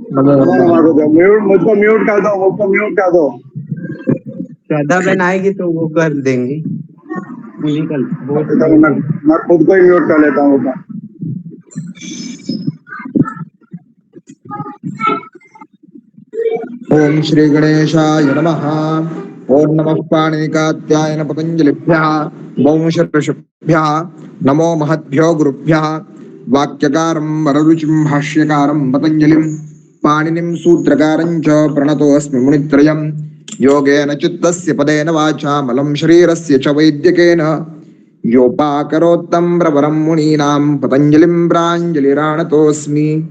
नमो mute, मुझको mute कर दो, मुझको म्यूट कर दो। श्रद्धा बहन आएगी तो वो कर देंगी, उन्हीं का वो मैं खुद को ही म्यूट कर लेता हूँ। ओम श्री गणेशाय नमः। ओम नमः पाणिनिकात्यायन पतंजलिभ्यः वंशऋषिभ्यः नमो महद्भ्यो गुरुभ्यः। वाक्यकारं वररुचिं भाष्यकारं पतंजलिं पाणिनिं सूत्रकारं च प्रणतोऽस्मि मुनित्रयम्। योगेन चित्तस्य पदेन वाचा मलं शरीरस्य च वैद्यकेन योपाकरोत्तं प्रवरं मुनीनां पतंजलिं प्राञ्जलिराणतोऽस्मि।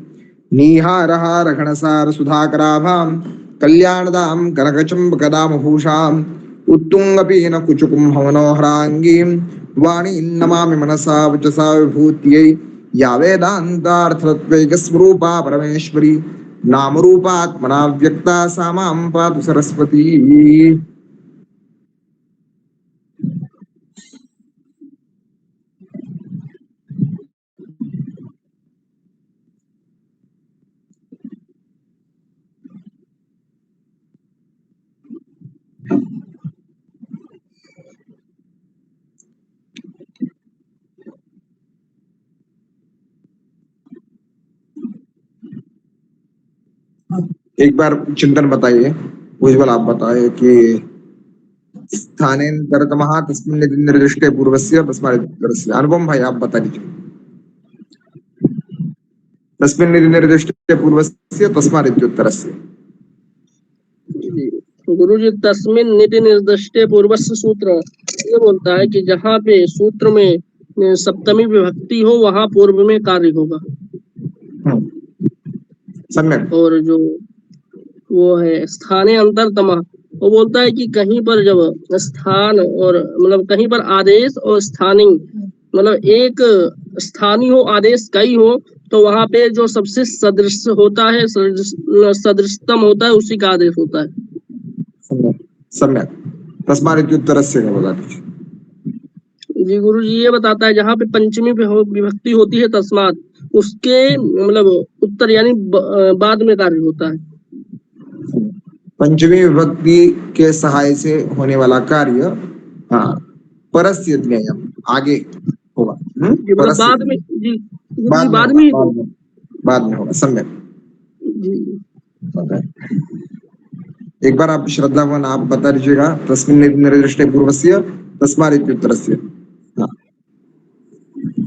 नीहारहारघणसार सुधाकराभां कल्याणदां कनकचम्बकदामभूषाम् उत्तुङ्गपीन कुचुकुम्भमनोहराङ्गीं वाणीं नमामि मनसा वचसा विभूत्यै। या वेदान्तार्थतत्त्वैकस्वरूपा परमेश्वरी नामरूपात्मना व्यक्ता सा मां पातु सरस्वती। एक बार चिंतन बताइए, उज्ज्वल आप बताइए कि स्थानेन्तरतमः तस्मिन् यदि निर्दिष्टे पूर्वस्य तस्मादित्यस्य। अनुपम भाई आप बता दीजिए। तस्मिन् यदि निर्दिष्टे पूर्वस्य तस्मादित्युत्तरस्य। गुरुजी तस्मिन् नीति निर्दिष्टे पूर्वस्य सूत्र ये बोलता है कि जहाँ पे सूत्र में सप्तमी विभक्ति हो वहाँ पूर्व में कार्य होगा। सम्यक। और जो वो है स्थाने अंतरतम, वो बोलता है कि कहीं पर जब स्थान और मतलब कहीं पर आदेश और स्थानीय मतलब एक स्थानीय हो आदेश कई हो तो वहां पे जो सबसे सदृश होता है सदृशतम होता है उसी का आदेश होता है। सम्यक। तस्मादित्युत्तरस्य क्या बता दीजिए। जी गुरु जी ये बताता है जहाँ पे पंचमी विभक्ति होती है तस्मात उसके मतलब उत्तर यानी बाद में कार्य होता है। पंचमी विभक्ति के सहाय से होने वाला कार्य परस्य ज्ञेयम् आगे होगा। मतलब बाद में जी बाद में होगा। सम्यक जी। एक बार आप श्रद्धावान आप बता दीजिएगा तस्मिन् निर्दिष्टे पूर्वस्य तस्मादित्युत्तरस्य।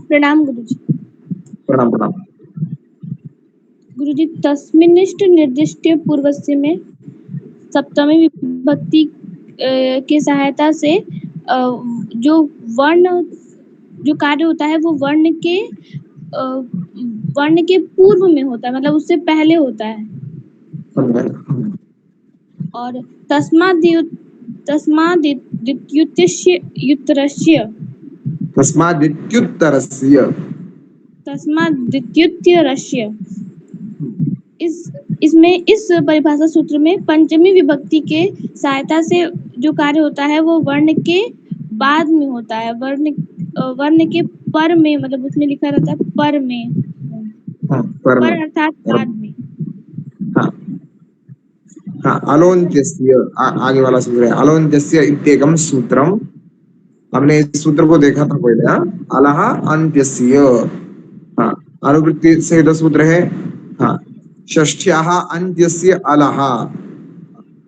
प्रणाम गुरुजी। प्रणाम प्रणाम। गुरुजी तस्मिन्निष्ठ निर्दिष्टे पूर्वस्य में सप्तमी विभक्ति की सहायता से जो वर्ण जो कार्य होता है वो वर्ण के पूर्व में होता है, मतलब उससे पहले होता है। और तस्मादित्युत्तरस्य इसमें इस परिभाषा सूत्र में पंचमी विभक्ति के सहायता से जो कार्य होता है वो वर्ण के बाद में होता है, वर्ण के पर में, मतलब उसमें लिखा रहता है पर में। पर अर्थात बाद में। अलोन्त्यस्य आगे वाला सूत्र है अलोन्त्यस्य इत्येकं सूत्रम। हमने इस सूत्र को देखा था पहले। अलह अन्त्यस्य अनुवृत्ति से सूत्र है षष्ठ्याः अन्त्यस्य अलह।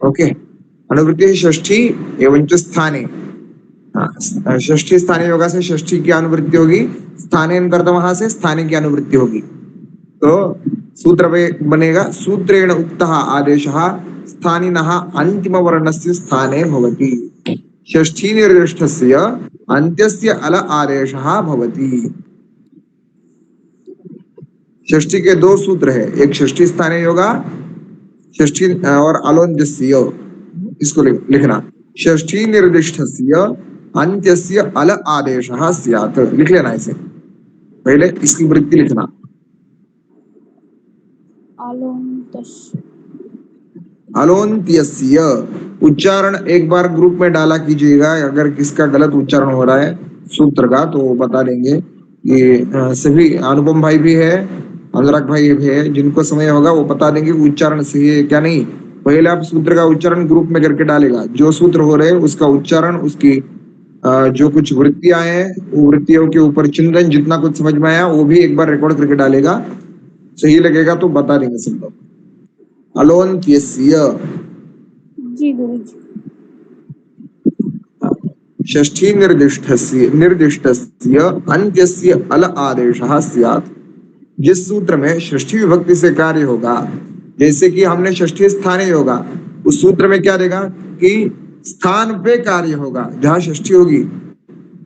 ओके, अनुवृत्ति षष्ठी एवं च स्थाने। षष्ठी स्थाने योगा से षष्ठी की अनुवृत्ति होगी, स्थाने अंतरतमः से स्थाने की अनुवृत्ति होगी। तो सूत्र में बनेगा सूत्रेण उक्तः आदेशः स्थानिनः अंतिम वर्णस्य स्थाने भवति। षष्ठी निर्दिष्टस्य अन्त्यस्य अल आदेशः भवति। षष्ठी के दो सूत्र है, एक षष्ठी स्थाने योगा षष्ठी और अलोन्त्यस्य। इसको लिखना षष्ठी निर्दिष्टस्य अन्त्यस्य अल आदेशः स्यात्। लिख लेना इसे, पहले इसकी वृत्ति लिखना। अलोन्त्यस्य उच्चारण एक बार ग्रुप में डाला कीजिएगा, अगर किसका गलत उच्चारण हो रहा है सूत्र का तो बता देंगे। ये सभी अनुपम भाई भी है अनुराग भाई है, जिनको समय होगा वो बता देंगे कि उच्चारण सही है क्या नहीं। पहले आप सूत्र का उच्चारण ग्रुप में करके डालेगा, जो सूत्र हो रहे उसका उच्चारण, उसकी जो कुछ वृत्तियां हैं वो वृत्तियों के ऊपर चिंतन, जितना कुछ समझ में आया वो भी एक बार रिकॉर्ड करके डालेगा। सही लगेगा तो बता देंगे सब लोग। अलोन्त्यस्य जी गुरुजी। षष्ठी निर्दिष्टस्य अन्त्यस्य अल आदेशः स्यात्। जिस सूत्र में षष्ठी विभक्ति से कार्य होगा, जैसे कि हमने षष्ठी स्थाने होगा, उस सूत्र में क्या देगा कि स्थान पे कार्य होगा। जहां षष्ठी होगी,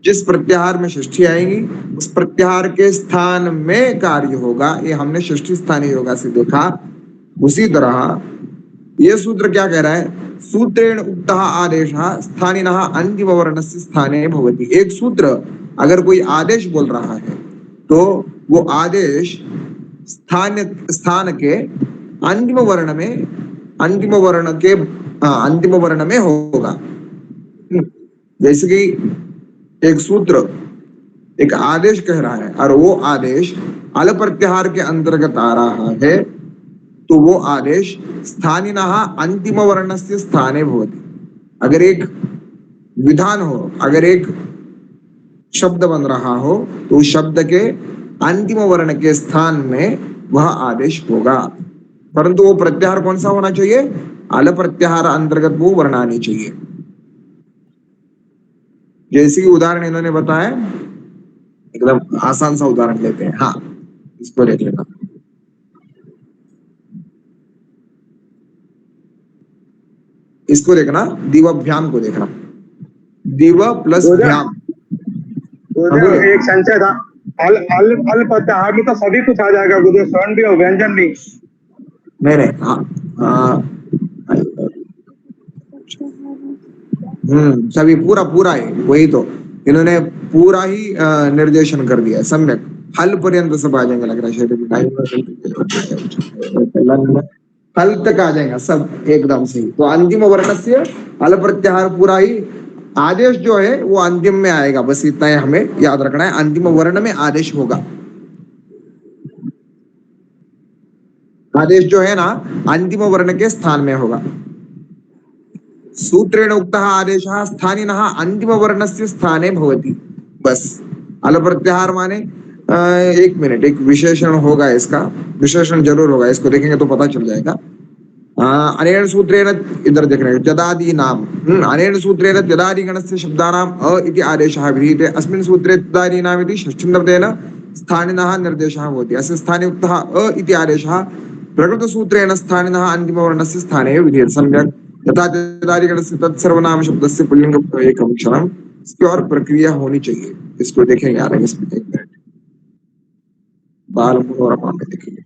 जिस प्रत्याहार में षष्ठी आएगी उस प्रत्याहार के स्थान में कार्य होगा। ये हमने षष्ठी स्थानीय योगा से देखा। उसी तरह ये सूत्र क्या कह रहा है, सूत्रेण उक्तः आदेशः स्थानिनः अंतिम वर्णस्य स्थाने भवति। एक सूत्र अगर कोई आदेश बोल रहा है तो वो आदेश स्थान के अंतिम वर्ण में होगा। जैसे कि एक सूत्र एक आदेश कह रहा है और वो आदेश अल प्रत्याहार के अंतर्गत आ रहा है, तो वो आदेश स्थानिनः अंतिम वर्णस्य स्थाने भवति। अगर एक विधान हो, अगर एक शब्द बन रहा हो, तो उस शब्द के अंतिम वर्ण के स्थान में वह आदेश होगा, परंतु वो प्रत्याहार कौन सा होना चाहिए, अल प्रत्याहार अंतर्गत वो वर्ण आनी चाहिए। जैसे कि उदाहरण इन्होंने बताया, एकदम आसान सा उदाहरण लेते हैं। हाँ, इसको देख लेना। इसको देखना, दिवभ्याम को देखना, दिव प्लस भ्याम। एक संचय था, अल अल अल प्रत्याहार में तो सभी कुछ आ जाएगा गुरुदेव, स्वर्ण भी और व्यंजन भी। नहीं, हाँ, सभी पूरा है। वही तो इन्होंने पूरा ही निर्देशन कर दिया, सम्यक। हल पर्यंत सब आ जाएंगे, लग रहा है हल तक आ जाएगा सब एकदम सही। तो अंतिम वर्ण से अल प्रत्याहार पूरा ही, आदेश जो है वो अंतिम में आएगा, बस इतना ही हमें याद रखना है, अंतिम वर्ण में आदेश होगा। आदेश जो है ना अंतिम वर्ण के स्थान में होगा। सूत्रेण उक्तः आदेशः स्थानिनः अंतिम वर्णस्य स्थाने भवति। बस अल प्रत्याहार माने एक मिनट, एक विशेषण होगा, इसका विशेषण जरूर होगा, इसको देखेंगे तो पता चल जाएगा। अनेन सूत्रेण, इधर देख रहे हैं, तदादि नाम, अनेन सूत्रेण तदादि गणस्य शब्दानाम अ इति आदेशः विधीयते। अस्मिन् सूत्रे तदादि नाम इति षष्ठीनर्देन स्थानिनः निर्देशः भवति। अस्य स्थाने उक्तः अ इति आदेशः प्रकृत सूत्रेण स्थानिनः अंतिम वर्णस्य स्थाने विधीयते। सम्यक्। यथा तदादि गणस्य तत्सर्वनाम शब्दस्य पुल्लिंग एकम क्षणम, इसकी और प्रक्रिया होनी चाहिए। इसको देखेंगे यार, इसमें एक मिनट, बाल मनोरमा में देखेंगे।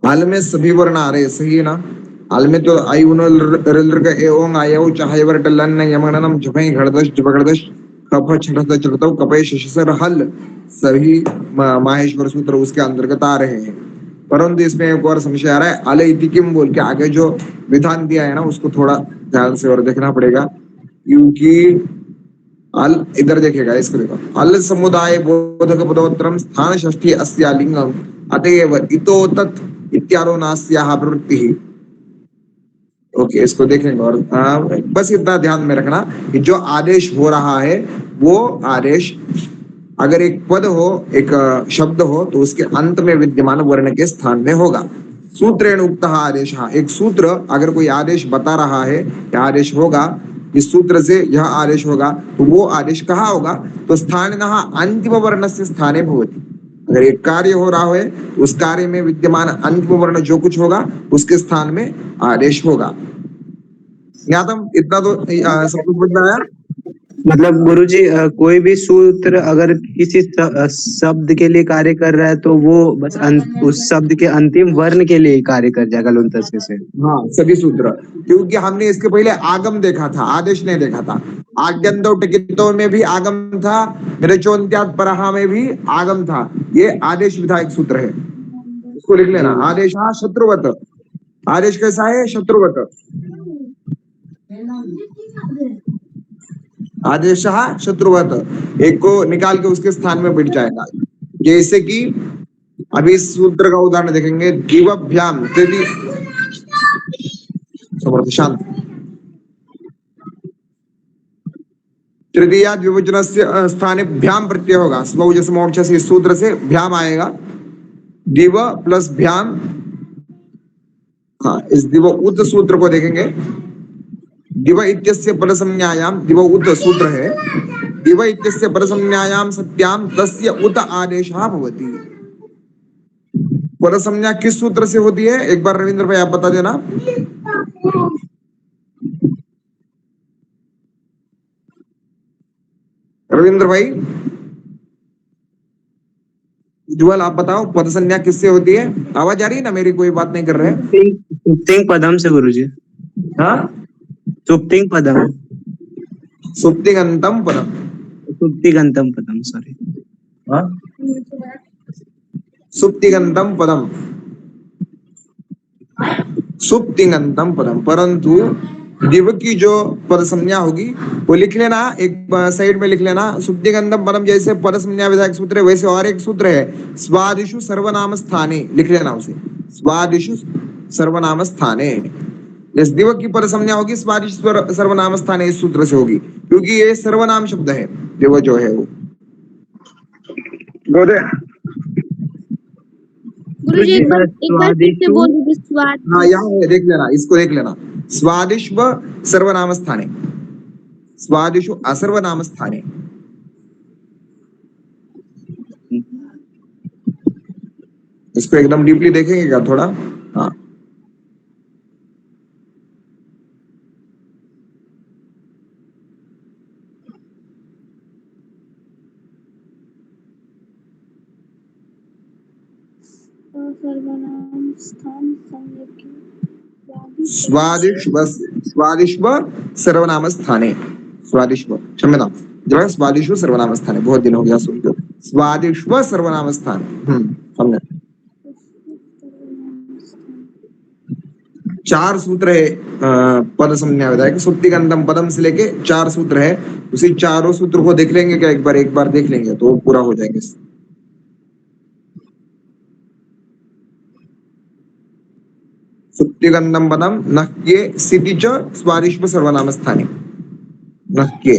हाल में सभी वर्ण आ रहे, सही है ना। हाल में तो आई उन का एवं आयो चाहेवर टलन यमनम झपई घड़दश जबगड़दश कफ छठत चढ़तव कपय शशसर हल, सभी माहेश्वर सूत्र उसके अंतर्गत आ रहे हैं। परंतु इसमें एक और समस्या आ रहा है, अल इति किम बोल के आगे जो विधान दिया है ना, उसको थोड़ा ध्यान से और देखना पड़ेगा, क्योंकि अल, इधर देखेगा, इसको देखो, अल समुदाय बोधक पदोत्तरम स्थान षष्ठी अस्या लिंगम अतएव इतो तत् इत्यादो नास्याः प्रवृत्तिः। ओके, इसको देखेंगे और बस इतना ध्यान में रखना कि जो आदेश हो रहा है वो आदेश अगर एक पद हो, एक शब्द हो, तो उसके अंत में विद्यमान वर्ण के स्थान में होगा। सूत्रेण उक्तः आदेशः, एक सूत्र अगर कोई आदेश बता रहा है या आदेश होगा, इस सूत्र से यह आदेश होगा, तो वो आदेश कहाँ होगा? तो स्थानिनः अंतिम वर्णस्य स्थाने भवति। अगर एक कार्य हो रहा है, उस कार्य में विद्यमान अंतिम वर्ण जो कुछ होगा उसके स्थान में आदेश होगा। ज्ञातम? इतना तो सब कुछ समझ में आया? मतलब गुरुजी कोई भी सूत्र अगर किसी शब्द के लिए कार्य कर रहा है तो वो बस उस शब्द के अंतिम वर्ण के लिए ही कार्य कर जाएगा लुंतस्य से। हाँ, सभी सूत्र, क्योंकि हमने इसके पहले आगम देखा था, आदेश नहीं देखा था। आद्यंतो टिकितो में भी आगम था, निरचोन्त्यात् परहा में भी आगम था। ये आदेश विधायक सूत्र है, इसको लिख लेना। आदेश शत्रुवत, आदेश कैसा है? शत्रुवत। आदेश शत्रुवत, एक को निकाल के उसके स्थान में बैठ जाएगा। जैसे कि अभी इस सूत्र का उदाहरण देखेंगे, दिवभ्याम तृतीय, शांत, तृतीया द्विवचनस्य स्थाने भ्याम प्रत्यय होगा। स्वौजस मोक्ष से इस सूत्र से भ्याम आएगा। दिव प्लस भ्याम, हाँ, इस दिव उत सूत्र को देखेंगे। दिव इत्यस्य परसंज्ञायाम, दिव उत सूत्र है, दिव इत्यस्य परसंज्ञायाम सत्याम तस्य उत आदेशः भवति। परसंज्ञा किस सूत्र से होती है? एक बार रविंद्र भाई आप बता देना। रविंद्र भाई, उज्ज्वल आप बताओ, पद संज्ञा किससे होती है? आवाज आ रही है ना मेरी? कोई बात नहीं कर रहे हैं? सुप्तिंग पदम से गुरुजी। हाँ, सुप्तिंग पदम, सुप्तिगंतम पदम, सुप्तिगंतम पदम, सॉरी। हाँ, सुप्तिगंतम पदम, सुप्तिगंतम पदम। परंतु दिव की जो पद संज्ञा होगी वो लिख लेना, एक साइड में लिख लेना। सुप्तिगंतम पदम जैसे पद संज्ञा विधायक सूत्र है, वैसे और एक सूत्र है स्वादिषु सर्वनाम स्थाने, लिख लेना उसे, स्वादिषु सर्वनाम स्थाने। इस दिव की पद संज्ञा होगी स्वादिषु सर्वनाम स्थाने, इस सूत्र से होगी, क्योंकि ये सर्वनाम शब्द है दिव जो है वो। गुरुजी एक बार फिर से बोल दीजिए। स्वाद, हाँ, यहाँ है, देख लेना, इसको देख लेना। स्वादिष्व सर्वनाम स्थाने, स्वादिषु असर्वनाम स्थाने। इसको एकदम डीपली देखेंगे क्या थोड़ा? हाँ, सर्वनाम स्थान संज्ञा स्वादिष्व, स्वादिष्व सर्वनाम स्थाने, स्वादिष्व, क्षम्यताम, जो स्वादिष्व सर्वनाम स्थाने, बहुत दिन हो गया सुन के। स्वादिष्व सर्वनाम स्थाने, हमने 4 सूत्र है पद संज्ञा विधायक। सुप्तिगंतम पदम से लेके 4 सूत्र है, उसी चारों सूत्र को देख लेंगे क्या? एक बार देख लेंगे तो पूरा हो जाएंगे। सुप्तिगंतम पदम नह्ये सिति च स्वादिष्व सर्वनाम स्थाने, नह्ये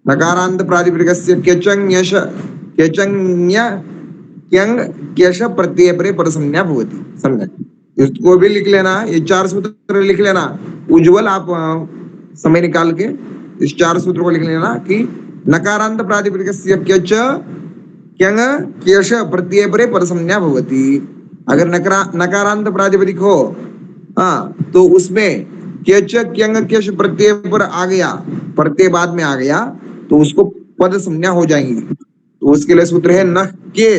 नकारांत प्रातिपदिकस्य क्यचंग यश क्यचंग्य क्यंग क्यश प्रत्यय परे पद संज्ञा भवति। समझ? इसको भी लिख लेना, ये 4 सूत्र लिख लेना। उज्ज्वल आप समय निकाल के इस 4 सूत्र को लिख लेना कि नकारांत प्रातिपदिकस्य क्यच क्यंग क्यश प्रत्यय परे पद संज्ञा भवति। अगर नकारांत प्रातिपदिक हो, हाँ, तो उसमें क्यच क्यंग क्यश प्रत्यय पर आ गया, प्रत्यय बाद में आ गया, तो उसको पद संज्ञा हो जाएंगी। तो उसके लिए सूत्र है न के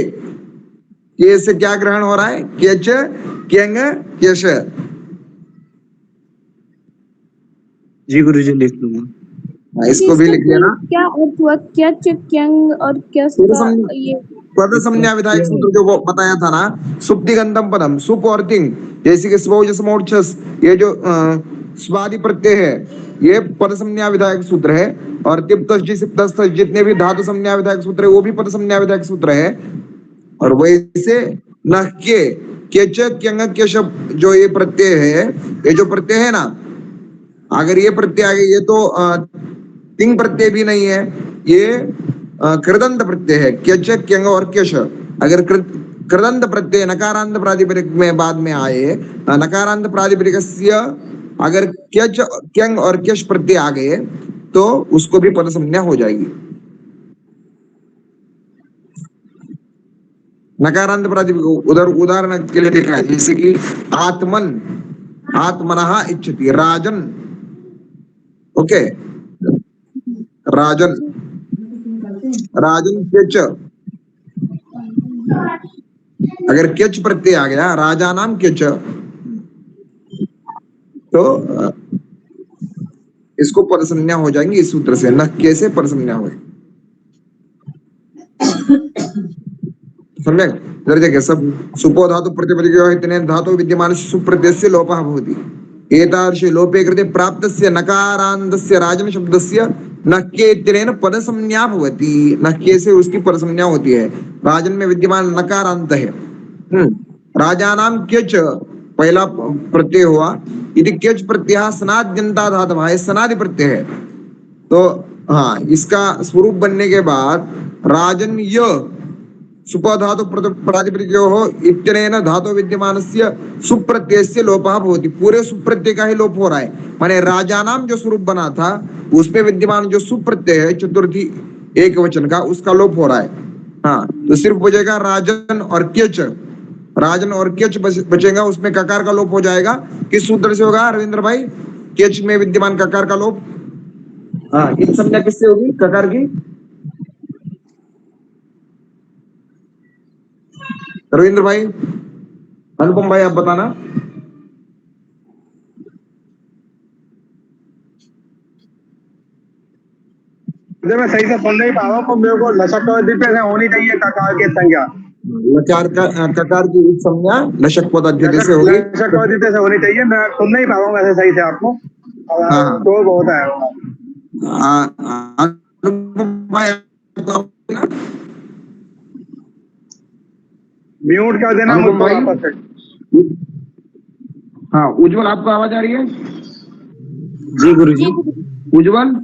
से क्या ग्रहण हो रहा है? क्यच क्यंग क्यश। जी गुरुजी, लिख लूंगा। इसको भी लिख लेना। क्या अर्थ हुआ? क्या क्यंग और क्या ये पद संज्ञा विधायक सूत्र जो वो बताया था ना, सुप्तिगंतम पदम, सुप और तिंग, जैसे कि स्वौजस मोक्षस, ये जो स्वादि प्रत्यय है, ये पद संज्ञा विधायक सूत्र है। और तिप्तश्च जितने भी धातु संज्ञा विधायक सूत्र है वो भी पद संज्ञा विधायक सूत्र है। और वैसे नह्ये क्यच क्यंग क्यश जो ये प्रत्यय है, ये जो प्रत्यय है ना, अगर ये प्रत्यय आ गया, ये तो तिंग प्रत्यय भी नहीं है, ये कृदंत प्रत्यय है। क्यच क्यंग और क्यश, अगर कृदंत प्रत्यय नकारांत प्रातिपदिक में बाद में आए, नकारांत प्रातिपदिकस्य अगर क्यच क्यंग और क्यश प्रत्यय आ गए तो उसको भी पद संज्ञा हो जाएगी। नकारांत प्रातिपदिक उधर उदाहरण के लिए देखा है, जैसे कि आत्मन, आत्मनः इच्छति, राजन, ओके, राजन, राजन क्यच, अगर क्यच प्रत्यय आ गया राजा नाम क्यच तो इसको पद संज्ञा हो जाएंगी इस सूत्र से, न कैसे पद संज्ञा हो। सम्यक, इधर देखिए सब सुपो धातु प्रतिपदिको इतने धातु विद्यमान सुप्रत्ययस्य लोपः भवति। एतादृशे लोपे कृते प्राप्तस्य नकारान्तस्य राजन शब्दस्य नक्के इत्यनेन पद संज्ञा भवति। नक्के से उसकी पद संज्ञा होती है। राजन में विद्यमान नकारांत है। राजानाम क्यच पहला प्रत्यय हुआ, यदि क्यच प्रत्यय सनाद्यंता धातुः है, सनादि प्रत्यय है, तो हाँ इसका स्वरूप बनने के बाद राजन य सुपधातु प्रातिपदिकोः इत्यनेन धातु विद्यमानस्य सुप्रत्ययस्य लोपः भवति। पूरे सुप्रत्यय का ही लोप हो रहा है, माने राजानाम जो स्वरूप बना था उसमें विद्यमान जो सुप्रत्यय है चतुर्थी एक वचन का, उसका लोप हो रहा है। हाँ, तो सिर्फ बचेगा राजन और क्यच, राजन और क्यच बचेगा, उसमें ककार का लोप हो जाएगा। किस सूत्र से होगा रविंद्र भाई? क्यच में विद्यमान ककार का लोप। हाँ, इन संज्ञा किससे होगी? ककार की। रविंद्र भाई, अनुपम भाई, आप बताना। मैं सही से सुन नहीं पा रहा हूँ, मेरे को लशक से होनी चाहिए ककार की संज्ञा। लकार का ककार की संज्ञा लशक पद अध्यय से होगी, लशक से होनी चाहिए। मैं सुन नहीं पा रहा हूँ वैसे सही से आपको, तो बहुत है। अनुपम भाई म्यूट कर देना मुझको वापस से। हाँ, उज्जवल आपको आवाज आ रही है? जी गुरुजी। उज्जवल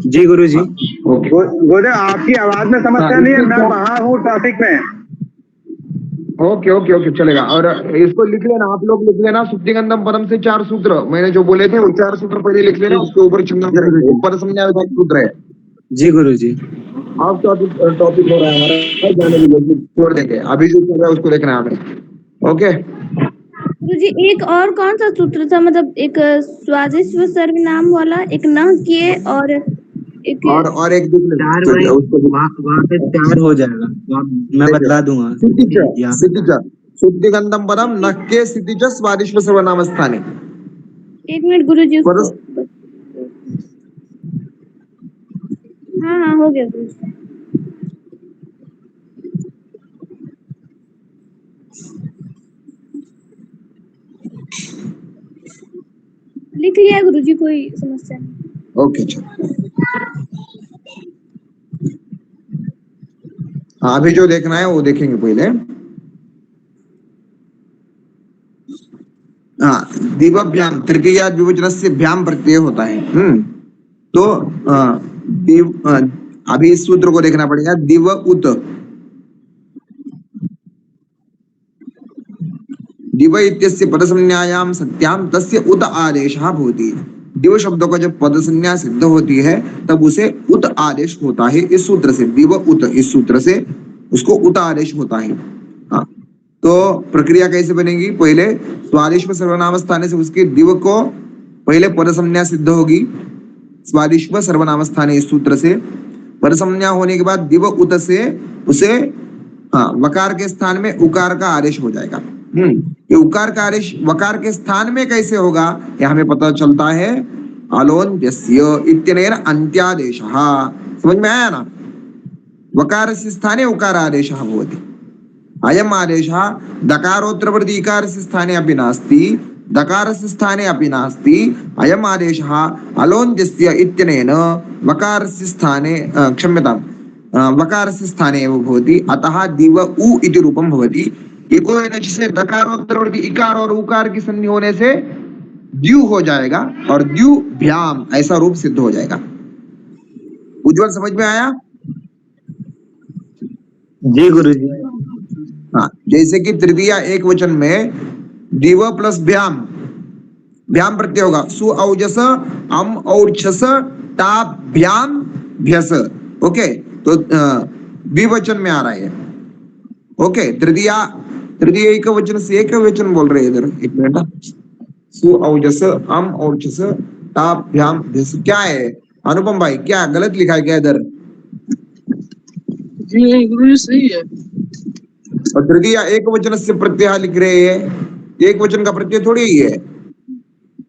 जी गुरुजी। गुरुदेव आपकी आवाज में समस्या नहीं है, मैं बाहर हूँ ट्रैफिक में। ओके ओके ओके, चलेगा। और इसको लिख लेना, आप लोग लिख लेना, सुप्तिगंधम पदम से 4 सूत्र मैंने जो बोले थे वो 4 सूत्र पहले लिख लेना, उसके ऊपर चिन्ह करेंगे, पद संज्ञा विधायक सूत्र है। जी गुरुजी। आप टॉपिक हो रहा है हमारा, जाने दीजिए, छोड़ देंगे, अभी जो चल रहा है उसको देखना है हमें। ओके गुरुजी, एक और कौन सा सूत्र था? मतलब एक स्वादिष्ट सर्वनाम वाला, एक न किए और एक और एक चार भाई, वहाँ पे 4 हो जाएगा, मैं बदला दूंगा। शुद्धिगंधम पदम नक्के सिद्धिच स्वादिष्ट सर्वनाम स्थाने। 1 मिनट गुरुजी, हाँ हो गया गुरुजी। लिख लिया गुरुजी, कोई समस्या नहीं। ओके चलो, हाँ अभी जो देखना है वो देखेंगे पहले। हाँ, दिवभ्याम तृतीया द्विवचन से भ्याम प्रत्यय होता है। तो अभी इस सूत्र को देखना पड़ेगा। दिव उत, दिव इत्यस्य पद संज्ञायाम सत्याम तस्य उत आदेशः भवति। दिव शब्द का जब पद संज्ञा सिद्ध होती है तब उसे उत आदेश होता है। इस सूत्र से दिव उत, इस सूत्र से उसको उत आदेश होता है। हाँ, तो प्रक्रिया कैसे बनेगी? पहले स्वादिष्ट सर्वनाम स्थाने से उसके दिव को पहले पद संज्ञा सिद्ध होगी, स्वादिष्ट सर्वनाम स्थाने इस सूत्र से। पद संज्ञा होने के बाद दिव उत से उसे वकार के स्थान में उकार का आदेश हो जाएगा। ये उकार का आदेश वकार के स्थान में कैसे होगा यह हमें पता चलता है। अलोन्त्यस्य इत्यनेन अन्त्यादेशः, समझ में आया ना? वकारस्य स्थाने उकार आदेशः भवति। अयम् आदेशः दकारोत्तरवर्ती इकारस्य स्थाने अपि नास्ति, दकारस्य स्थाने अपि नास्ति। अयम् आदेशः अलोन्त्यस्य इत्यनेन वकारस्य स्थाने क्षम्यताम् वकारस्य स्थाने एव भवति। अतः दिव उ इति रूपं भवति। इको से दकारोत्तरवर्ती इकार और उकार की संधि होने से द्यू हो जाएगा और द्यू भ्याम ऐसा रूप सिद्ध हो जाएगा। उज्जवल समझ में आया? जी गुरुजी। हाँ, जैसे कि तृतीया एक वचन में दिव प्लस भ्याम भ्याम प्रत्यय होगा। सु औजस अम और्छस ताभ्याम भ्यस। ओके, तो द्विवचन में आ रहा है। ओके, तृतीय एक वचन से एक वचन बोल रहे हैं इधर। एक मिनट, सु औजस अम और्छस ताभ्याम भ्यस क्या है अनुपम भाई, क्या गलत लिखा है क्या इधर? जी नहीं गुरुजी सही है। और तृतीय एक वचन से प्रत्यय लिख रहे हैं, एक वचन का प्रत्यय थोड़ी ही है।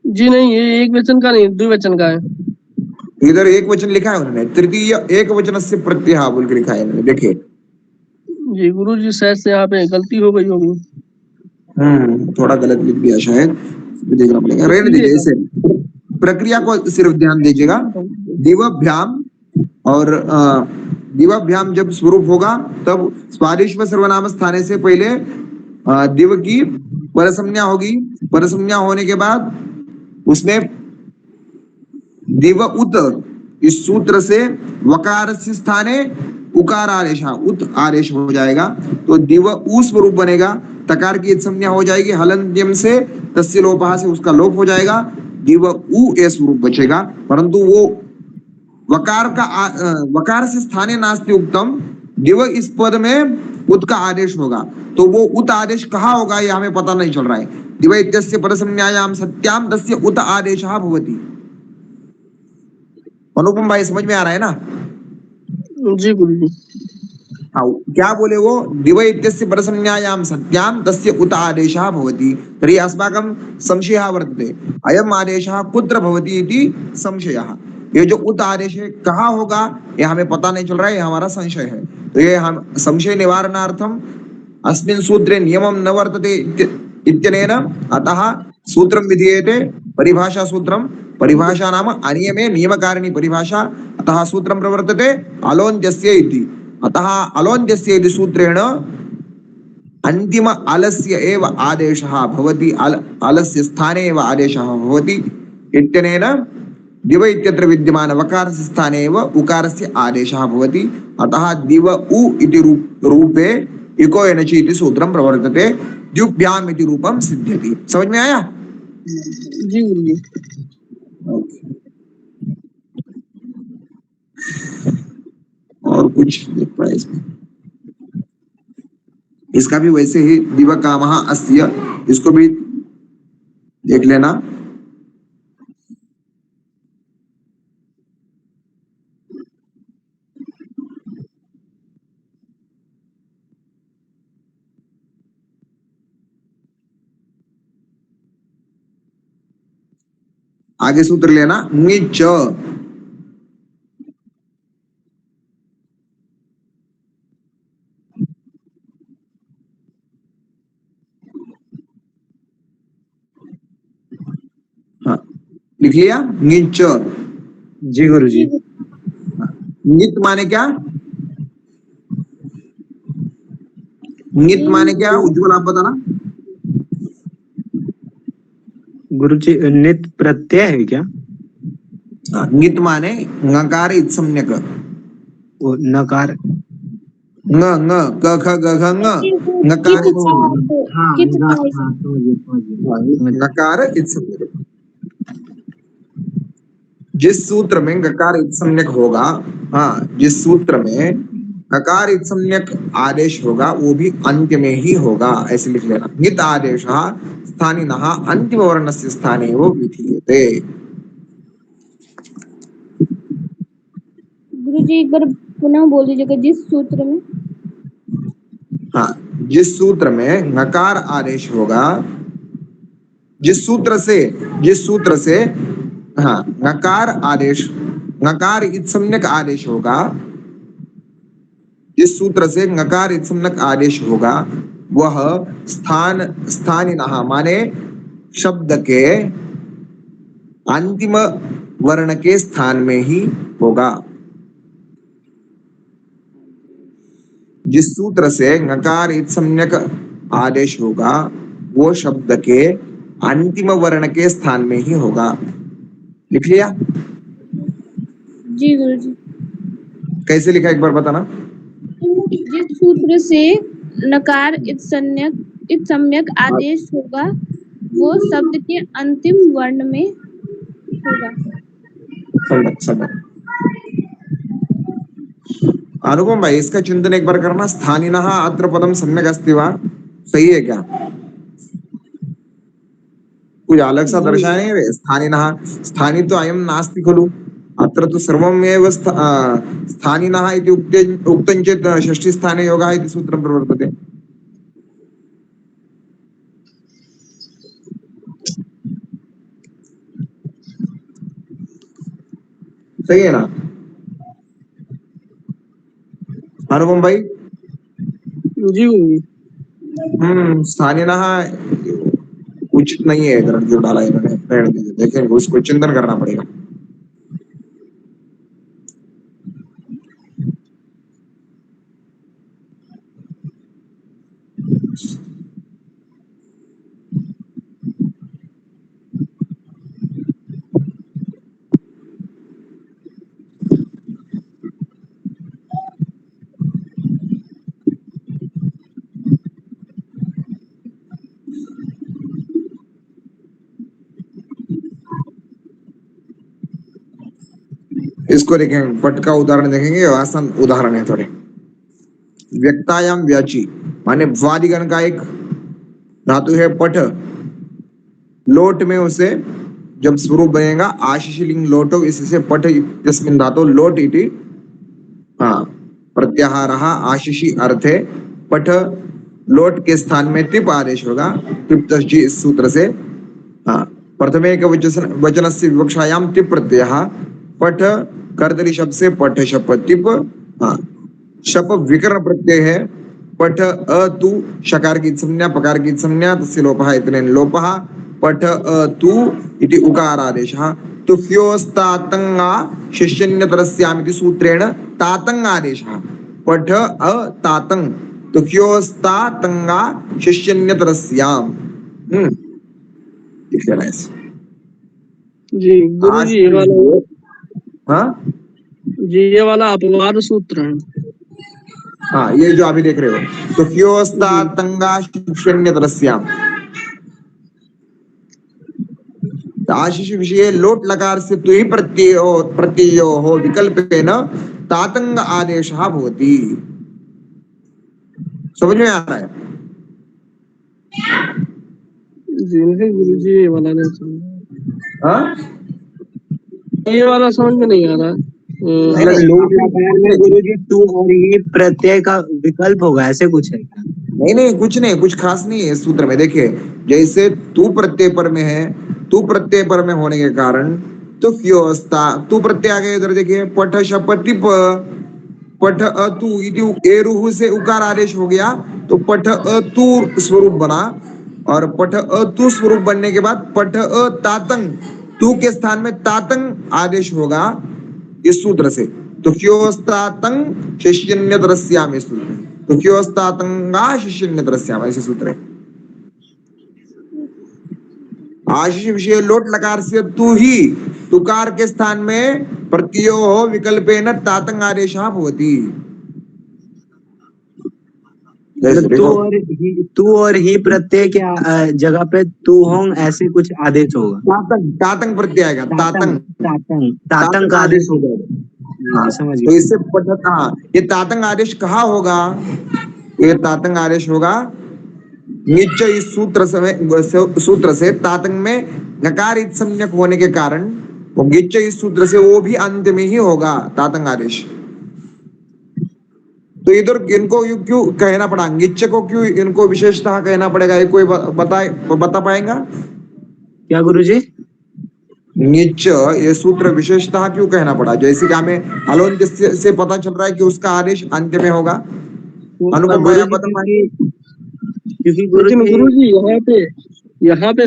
जी नहीं, ये एक वचन का नहीं, द्विवचन का है। इधर एक वचन लिखा है उन्होंने, तृतीय एक वचन से प्रत्यय बोल के लिखा है उन्होंने, देखिए। जी गुरुजी शायद से यहाँ पे गलती हो गई होगी। थोड़ा गलत लिख दिया शायद, देखना पड़ेगा। रहने दीजिए इसे, प्रक्रिया को सिर्फ ध्यान दीजिएगा। दिवभ्याम और दिवभ्याम जब स्वरूप होगा तब स्वादिष्ट सर्वनाम स्थाने से पहले दिव की परसंज्ञा होगी। परसंज्ञा होने के बाद उसमें दिव उत, इस सूत्र से वकार से स्थाने उकार आदेश, उत आदेश हो जाएगा, तो दिव उ स्वरूप बनेगा। तकार की संज्ञा हो जाएगी हलंत्यम से, तस्य लोपः से उसका लोप हो जाएगा, दिव उ ए स्वरूप बचेगा। परंतु वो वकार का वकार से स्थाने नास्ति उक्तम, दिव इस पद में उत का आदेश होगा, तो वो उत आदेश कहाँ होगा ये हमें पता नहीं चल रहा है। दिव इत्यस्य परसंज्ञायाम सत्याम तस्य उत आदेशः भवति। अनुपम भाई समझ में आ रहा है ना? जी गुरुजी। हाँ, क्या बोले वो? दिव इत्यस्य परसंज्ञायाम सत्याम तस्य उत आदेशः भवति। तर्हि अस्माकं संशयः वर्तते, अयम् आदेशः कुत्र भवति इति संशयः। ये जो उत आदेश है कहाँ होगा ये हमें पता नहीं चल रहा है, ये हमारा संशय है। तो ये हम संशय निवारणार्थम अस्मिन् सूत्रे नियमं न वर्तते इत्यनेन अतः सूत्रं विधीयते, परिभाषा सूत्रं। परिभाषा नाम अनियमे नियमकारिणी परिभाषा, अतः सूत्रं प्रवर्तते अलोन्त्यस्य इति। अतः अलोन्त्यस्य इति सूत्रेण अंतिम अलस्य एव आदेशः भवति, अलस्य स्थाने एव आदेशः भवति इत्यनेन दिव इत्यत्र विद्यमान वकारस्य स्थाने एव उकारस्य आदेशः भवति। अतः दिव उ इति रूपे इको एनचि इति सूत्रं प्रवर्तते, द्युभ्याम इति रूपं सिद्ध्यति। समझ में आया? जी गुरुजी। और कुछ देख पाए इसमें? इसका भी वैसे ही दिव कामः अस्य, इसको भी देख लेना। आगे सूत्र लेना, नीच। हाँ, लिख लिया नीच। जी गुरुजी। नित माने क्या? नित माने क्या उज्ज्वल आप बताना। गुरुजी नित प्रत्यय है क्या? नित माने ngकार इत्सम्यक, वो नकार। ng ng क ख ग घ ng ngकार नकार इत्सम्यक। जिस सूत्र में गकार इत्सम्यक होगा, हाँ, जिस सूत्र में गकार इत्सम्यक आदेश होगा वो भी अंत्य में ही होगा, ऐसे लिख लेना। नित आदेशः स्थानिनः अंतिम वर्णस्य स्थाने वो विधीयते। गुरुजी एक बार पुनः बोल दीजिएगा, जिस सूत्र में? हाँ, जिस सूत्र में नकार आदेश होगा, जिस सूत्र से हाँ नकार आदेश, नकार इत्सम्यक आदेश होगा, जिस सूत्र से नकार इत्सम्यक आदेश होगा वह स्थानिनः माने शब्द के अंतिम वर्ण के स्थान में ही होगा। जिस सूत्र से नकार इत्सम्यक आदेश होगा वो शब्द के अंतिम वर्ण के स्थान में ही होगा। लिख लिया? जी गुरुजी। कैसे लिखा एक बार बताना। जिस सूत्र से नकार इत्सम्यक आदेश होगा वो शब्द के अंतिम वर्ण में होगा। समझ। अनुपम भाई, इसका चिंतन एक बार करना। स्थानिनः अत्र पदम सम्यक अस्ति वा? सही है क्या? कुछ अलग सा दर्शाया नहीं है? स्थानिनः, स्थानी तो अयं नास्ति खलु, अत्र तु सर्वमेव स्थानिनः इति उक्तं चेत् षष्ठी स्थाने योगः इति सूत्रं प्रवर्तते। सही है ना अनुपम भाई? जी गुरुजी। स्थानिनः उचित नहीं है इधर जो डाला इन्होंने, रहने दीजिए, देखेंगे, उसको चिंतन करना पड़ेगा। इसको देखेंगे, पट का उदाहरण देखेंगे, आसान उदाहरण है थोड़े। व्यक्तायाम व्याची माने वादिगण का एक धातु है पट, लोट में उसे जब स्वरूप बनेगा आशिषलिंग लोटो, इससे पट इत्यस्मिन् धातु लोट इति प्रत्याहारः आशिषि अर्थे पट लोट के स्थान में तिप आदेश होगा। तिप तस्जी इस सूत्र से प्रथमे एक वचनस्य विवक्षायाम तिप प्रत्ययः, पट कर्दली शब्द से पट शप तिप शप विकर्ण प्रत्यय है। पठ अतु शकार की संज्ञा पकार की संज्ञा तस्य लोपः इत्यनेन लोपः। पठ अतु इति उकारादेशः। तुफ्योस्तातंगा शिष्यन्यतरस्याम इति सूत्रेण तातंग आदेशः। पठ अ तातंग तुफ्योस्तातंगा शिष्यन्यतरस्याम। जी गुरुजी, ये वाला हाँ जी, ये वाला अपवाद सूत्र है। हाँ, ये जो अभी देख रहे हो, तो फ्योस्तातंगा शिष्यन्यतरस्याम, आशिष विषये लोट लकार से तुहि प्रत्ययो हो विकल्पेन तातंग आदेशः भवति। समझ में आ रहा है? जी नहीं गुरुजी, ये वाला नहीं समझ, हाँ, ये वाला समझ में नहीं आ रहा। मतलब लोट लकार में गुरुजी तू और ये प्रत्यय का विकल्प होगा, ऐसे कुछ है क्या? नहीं, कुछ नहीं, कुछ खास नहीं है इस सूत्र में। देखिए, जैसे तू प्रत्यय पर में है, तू प्रत्यय पर में होने के कारण तो फ्योस्ता, तू प्रत्यय आ गया इधर देखिए, पठ शपति पठ अतु इति एरुहु से उकार आदेश हो गया, तो पठ अतु स्वरूप बना। और पठ अतु स्वरूप बनने के बाद पठ अ तातंग, तू के स्थान में तातंग आदेश होगा इस सूत्र से। तो क्योस्तातंग शिष्यन्यतरस्याम, इस सूत्र में तो क्योस्तातंगा शिष्यन्यतरस्याम ऐसे सूत्र है। आशिष विषय लोट लकार से तू ही, तुकार के स्थान में प्रत्ययो हो विकल्पेन तातंग आदेशः भवति। तू और ही प्रत्यय के जगह पे तू होंग ऐसे कुछ आदेश होगा। तातंग, तातंग प्रत्यय आएगा, तातंग तातंग का आदेश होगा। समझ तो इससे पढ़ता, ये तातंग आदेश कहाँ होगा? ये तातंग आदेश होगा नीचे इस सूत्र से तातंग में नकार संज्ञक होने के कारण वो गिच्च इस सूत्र से वो भी अंत में ही होगा तातंग आदेश। तो इधर इनको क्यों कहना पड़ा, गिच्च को क्यों इनको विशेषतः कहना पड़ेगा? ये कोई बता पाएगा क्या गुरुजी? नीच ये सूत्र विशेषतः क्यों कहना पड़ा? जैसे कि हमें अलोन से पता चल रहा है कि उसका आदेश अंत में होगा। अनुपम भाई आप बताइए। क्योंकि गुरुजी यहाँ पे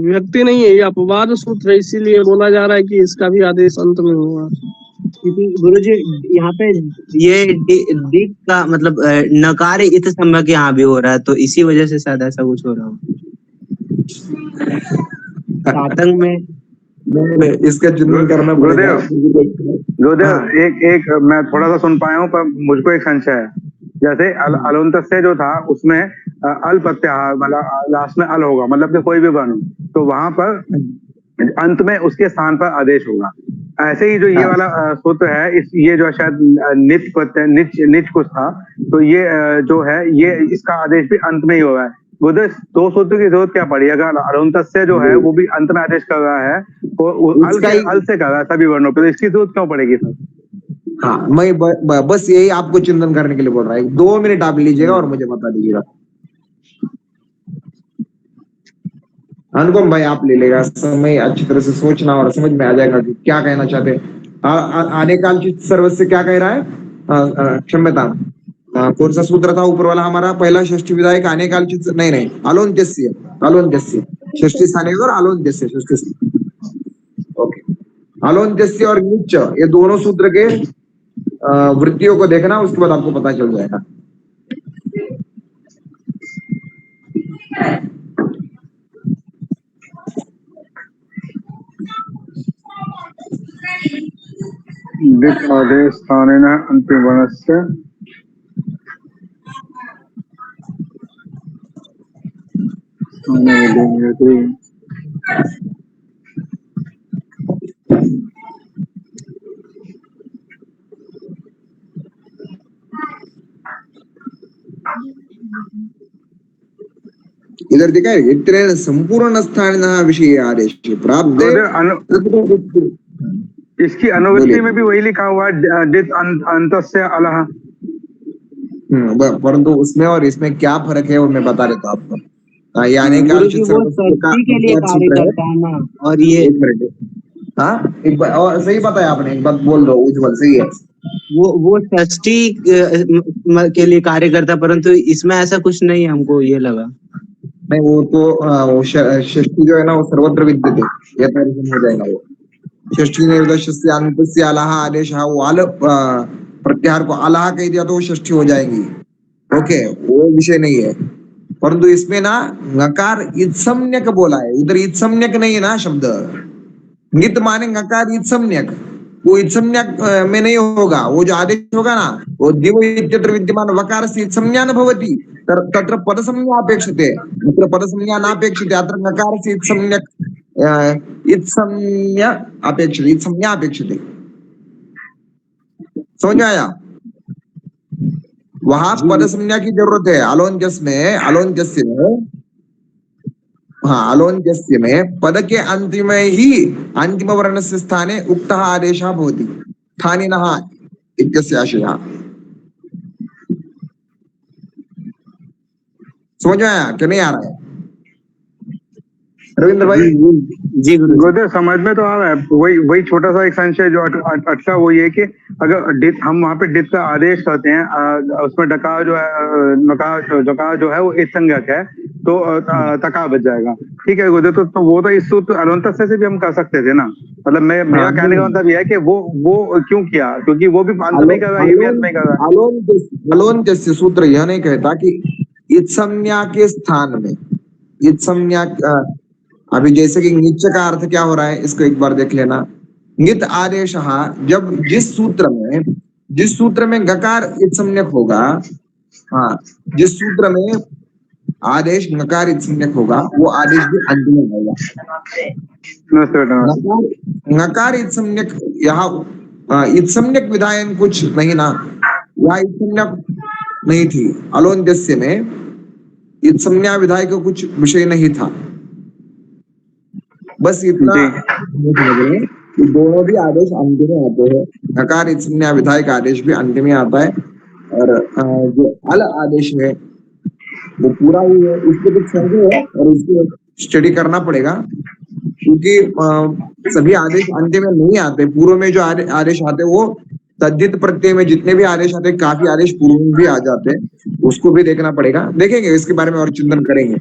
विभक्ति नहीं है, ये अपवाद सूत्र है, इसीलिए बोला जा रहा है कि इसका भी आदेश अंत में होगा। क्योंकि गुरुजी यहाँ पे ये दिक का मतलब नकार इत सम्यक यहाँ भी हो रहा है, तो इसी वजह से शायद ऐसा कुछ हो रहा हो। तातंग में इसका चिन्हन करना पड़ेगा। गुरुदेव एक मैं थोड़ा सा सुन पाया हूँ, पर मुझको एक संशय है। जैसे अलुंत से जो था उसमें अल प्रत्याहार, मतलब लास्ट में अल होगा, मतलब कि कोई भी वर्ण, तो वहां पर अंत में उसके स्थान पर आदेश होगा। ऐसे ही जो ये वाला सूत्र है, ये जो शायद निच प्रत्यय निच कुछ था, तो ये जो है ये इसका आदेश भी अंत में ही होगा। वो दो सूत्र की जरूरत क्या पड़ी? अगर अरुणतस्य जो है वो भी अंत में आदेश कर रहा है, वो अल से कर रहा है सभी वर्णों पे, तो इसकी जरूरत क्यों पड़ेगी सर? हाँ, मैं बस यही आपको चिंतन करने के लिए बोल रहा है। 2 मिनट आप लीजिएगा और मुझे बता दीजिएगा। अनुपम भाई आप ले लेगा समय, अच्छी तरह से सोचना और समझ में आ जाएगा कि क्या कहना चाहते हैं। आने काल चित सर्वस्य क्या कह रहा है? क्षम्यता, कौन सा सूत्र था ऊपर वाला हमारा? पहला षष्ठी विधायक आने काल चित, नहीं अलोन्त्यस्य षष्ठी स्थानीय और अलोन्त्यस्य षष्ठी स्थानीय। ओके, अलोन्त्यस्य और निच, ये दोनों सूत्र के वृत्तियों को देखना, उसके बाद आपको पता चल जाएगा। दिक् आदेश स्थानेन अंतिम वर्णस्य इधर देखा है, इतने संपूर्ण स्थान विषय आदेश प्राप्त। इसकी अनुवृत्ति में भी वही लिखा हुआ है, दित अंतस्य अलह। परंतु उसमें और इसमें क्या फर्क है वो मैं बता देता हूँ आपको। यानी गुरु जी वो षष्ठी के लिए कार्य करता है ना, और ये हाँ एक बार और सही बताया आपने, एक बात बोल दो उज्जवल, सही है। वो षष्ठी के लिए कार्य करता, परंतु इसमें ऐसा कुछ नहीं है, हमको ये लगा। नहीं, वो तो षष्ठी जो है ना वो सर्वत्र विद्यते, ये हो जाएगा वो। षष्ठी निर्देशस्य अंतस्य अलह आदेश, वो अल प्रत्याहार को अलह कह दिया तो वो षष्ठी हो जाएगी। ओके, वो विषय नहीं है। परंतु इसमें ना नकार इत्सम्यक बोला है, उधर इत्सम्यक नहीं है ना शब्द। नित माने नकार इत्सम्यक, वो इत्सम्यक में नहीं होगा। वो जो आदेश होगा ना वो दिव इत्यत्र विद्यमान वकार से इत्सम्या न भवति, तत्र पदसंज्ञा अपेक्षते, तत्र पदसंज्ञा नापेक्षते, अत्र नकार से इत्सम्यक इत्सम्या अपेक्षते। समझ में आया? वहां पद संज्ञा की जरूरत है। अलोन्त्यस्य में पद के अंतिम ही अंतिम वर्ण से स्थाने उक्तः आदेशः भवति, स्थानिनः इत्यस्य आशयः। समझ में आया कि नहीं आ रहा है रविंद्र भाई? जी गुरु, समझ में तो आ रहा है। वही छोटा सा एक संशय जो अच्छा वो ये कि अगर हम वहाँ पे डित का आदेश करते हैं, उसमें डकार जो है नकार जो है वो इस संज्ञक है, तो तका बच जाएगा। ठीक है गुरुदेव, तो वो तो इस सूत्र अलोन्त्यस्य से भी हम कर सकते थे ना। मतलब मेरा कहने का मतलब यह है कि वो क्यों किया, क्योंकि वो भी अंत में कर रहा है, ये भी अंत में कर रहा है। अलोन्त्यस्य सूत्र यह नहीं कहता कि इत्संज्ञा के स्थान में इत्संज्ञा, अभी जैसे कि निच का अर्थ क्या हो रहा है इसको एक बार देख लेना। नित आदेश, जब जिस सूत्र में गकार इत्संज्ञक होगा, हाँ जिस सूत्र में आदेश नकार इत्संज्ञक होगा वो आदेश भी अंत में होगा। नकार इत्संज्ञक, यहाँ इत्संज्ञक विधायन कुछ नहीं ना, यहाँ इत्संज्ञक नहीं थी। अलोन्त्यस्य में इत्संज्ञा विधाय का कुछ विषय नहीं था। बस इतना कि दोनों भी आदेश अंत में आते हैं। नकार इत्संज्ञा विधायक आदेश भी अंत में आता है, और जो अल आदेश है वो पूरा ही है। इसके कुछ संदेह है और उसको स्टडी करना पड़ेगा, क्योंकि सभी आदेश अंत में नहीं आते। पूर्व में जो आदेश आते वो तद्धित प्रत्यय में जितने भी आदेश आते, काफी आदेश पूर्व में भी आ जाते हैं, उसको भी देखना पड़ेगा। देखेंगे इसके बारे में और चिंतन करेंगे।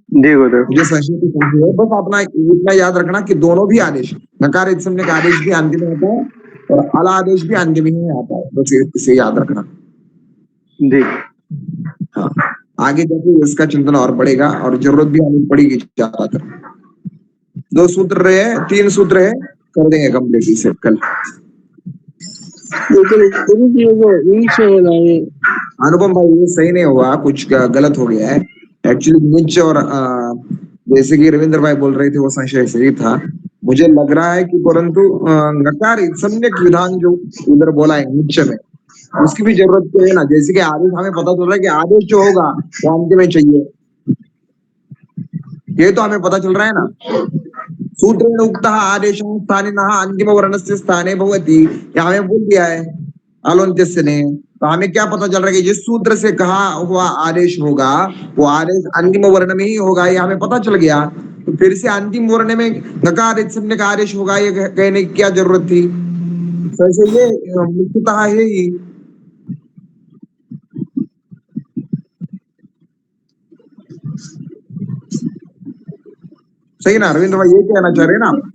जी गुरुदेव, ये संशय है। बस अपना इतना याद रखना कि दोनों भी आदेश, नकार इत्संज्ञक आदेश भी अंत में आता है और अल आदेश भी अंत में ही आता है। बस इसे याद रखना जी। हाँ, आगे जाके इसका चिंतन और बढ़ेगा और जरूरत भी आनी पड़ेगी ज्यादातर। 2 सूत्र रहे, 3 सूत्र है, कर देंगे कंप्लीट इसे कल। लेकिन गुरु जी वो ईच है ना, ये अनुपम भाई ये सही नहीं हुआ, कुछ गलत हो गया है एक्चुअली। निच और जैसे कि रविंद्र भाई बोल रहे थे वो संशय सही था, मुझे लग रहा है कि परंतु नकार सम्यक विधान जो उधर बोला है निच में, उसकी भी जरूरत तो है ना। जैसे कि आदेश हमें पता चल रहा है कि आदेश जो होगा वो अंत में चाहिए, ये तो हमें पता चल रहा है ना। सूत्रेण उक्तः आदेशः स्थानिनः अंतिम वर्णस्य स्थाने भवति, ये हमें बोल दिया है आलोन्त्यस्य ने। तो हमें क्या पता चल रहा है कि जिस सूत्र से कहा हुआ आदेश होगा वो आदेश अंतिम वर्ण में ही होगा, ये हमें पता चल गया। तो फिर से अंतिम वर्ण में नकार सम्यक आदेश होगा ये कहने की क्या जरूरत थी। वैसे ये मुख्यतः है ही। सही ना रविंद्र भाई, ये कहना चाह रहे हैं ना आप?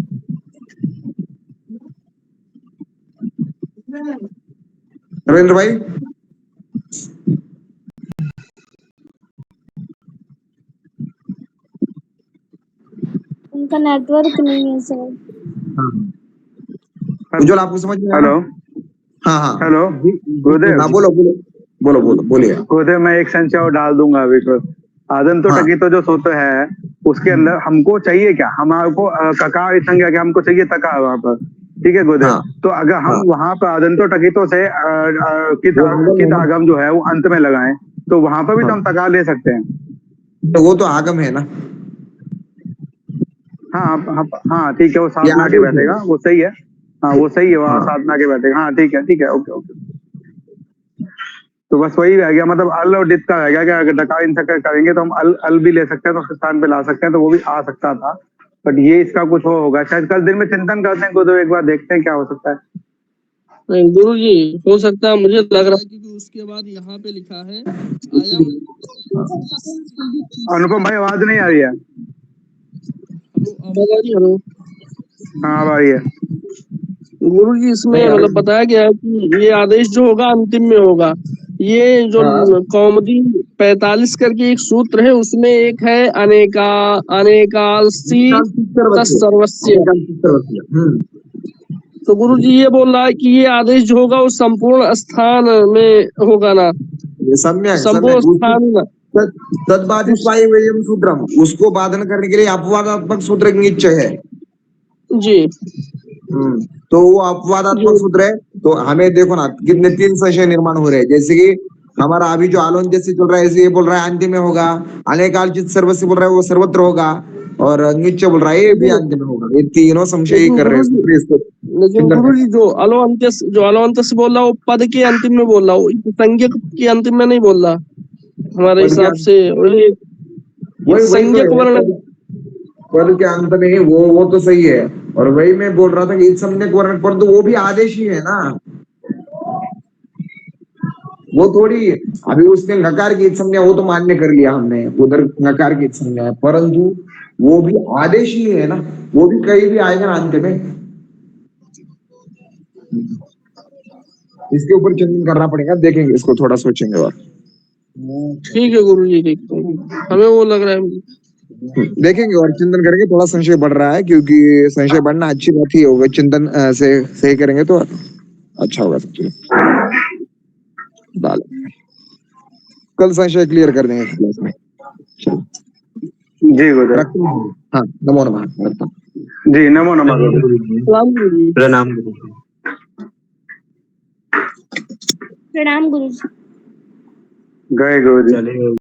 रविंद्र भाई उनका नेटवर्क नहीं है सर। उज्जवल आपको समझ में आया? हेलो हाँ हाँ हेलो गुरुदेव। हाँ, बोलो बोलो बोलो बोलो बोलिए। गुरुदेव मैं एक संशय और डाल दूंगा अभी तो। आदम तो हाँ। टकी तो जो सूत्र है उसके अंदर हमको चाहिए क्या, हमारे को ककार संज्ञा क्या, हमको चाहिए तकार वहां पर, ठीक है गुरुदेव। हाँ। तो अगर हम हाँ। वहां पर आदंतो टकितो से कित आगम जो है वो अंत में लगाएं तो वहां पर भी तो हम तकार ले सकते हैं। तो वो तो आगम है ना। हाँ ठीक है, वो साथ में आके आदेश है। बैठेगा, वो सही है। हाँ वो सही है, वहाँ हाँ। साथ में आके बैठेगा। हाँ ठीक है ओके ओके। तो बस वही रह गया, मतलब अल और डित का रह गया कि अगर डकार इन चक्कर करेंगे तो हम अल भी ले सकते हैं, तो उसके स्थान पे ला सकते हैं, तो वो भी आ सकता था। बट ये इसका कुछ होगा शायद, कल दिन में चिंतन करते हैं तो एक बार देखते हैं क्या हो सकता है। नहीं गुरु जी, हो सकता है, मुझे लग रहा है क्योंकि उसके बाद यहाँ पे लिखा है अयम। अनुपम भाई आवाज नहीं आ रही है। हेलो। हाँ अब आ रही है। गुरु जी इसमें मतलब बताया गया है कि ये आदेश जो होगा अंतिम में होगा। ये जो कौमुदी 45 करके एक सूत्र है उसमें एक है अनेकालसी सर्वस्य। तो गुरु जी ये बोल रहा है कि ये आदेश जो होगा वो संपूर्ण स्थान में होगा ना, संपूर्ण स्थान ना। तद्बाधित वायव्ययम सूत्रम, उसको बाधन करने के लिए अपवादात्मक सूत्र निश्चय है जी। तो वो अपवादात्मक सूत्र है। तो हमें देखो ना कितने 3 संशय निर्माण हो रहे हैं। जैसे कि हमारा अभी जो आलोन जैसे चल रहा है, ऐसे ये बोल रहा है अंतिम में होगा, अनेकालचित सर्वस्य बोल रहा है वो सर्वत्र होगा, और निश्चय बोल रहा है ये भी अंतिम में होगा। ये तीनों संशय ही कर रहे हैं। लेकिन गुरु जी जो अलोअंत्यस बोल रहा है वो पद के अंतिम में बोल रहा है, संज्ञक के अंतिम में नहीं बोल रहा हमारे हिसाब से। संज्ञक वर्ण पद के अंत में ही वो तो सही है। और वही मैं बोल रहा था कि सम्यक वर्ण पर तो वो भी आदेश ही है ना, वो थोड़ी अभी उसने नकार की संज्ञा वो तो मान्य कर लिया हमने, उधर नकार की संज्ञा है, परंतु वो भी आदेश ही है ना, वो भी कहीं भी आएगा ना अंत में। इसके ऊपर चिंतन करना पड़ेगा, देखेंगे इसको, थोड़ा सोचेंगे और। ठीक है गुरु जी, देखते हैं, हमें वो लग रहा है देखेंगे और चिंतन करेंगे। थोड़ा संशय बढ़ रहा है क्योंकि संशय बढ़ना अच्छी बात ही होगा, चिंतन से सही करेंगे तो अच्छा होगा सब चीज। कल संशय क्लियर कर देंगे क्लास में। जी गुरुदेव। हाँ नमो नमः। जी नमो नमः। प्रणाम गुरु जी। प्रणाम गुरु जी। गए गुरु जी। चलिए।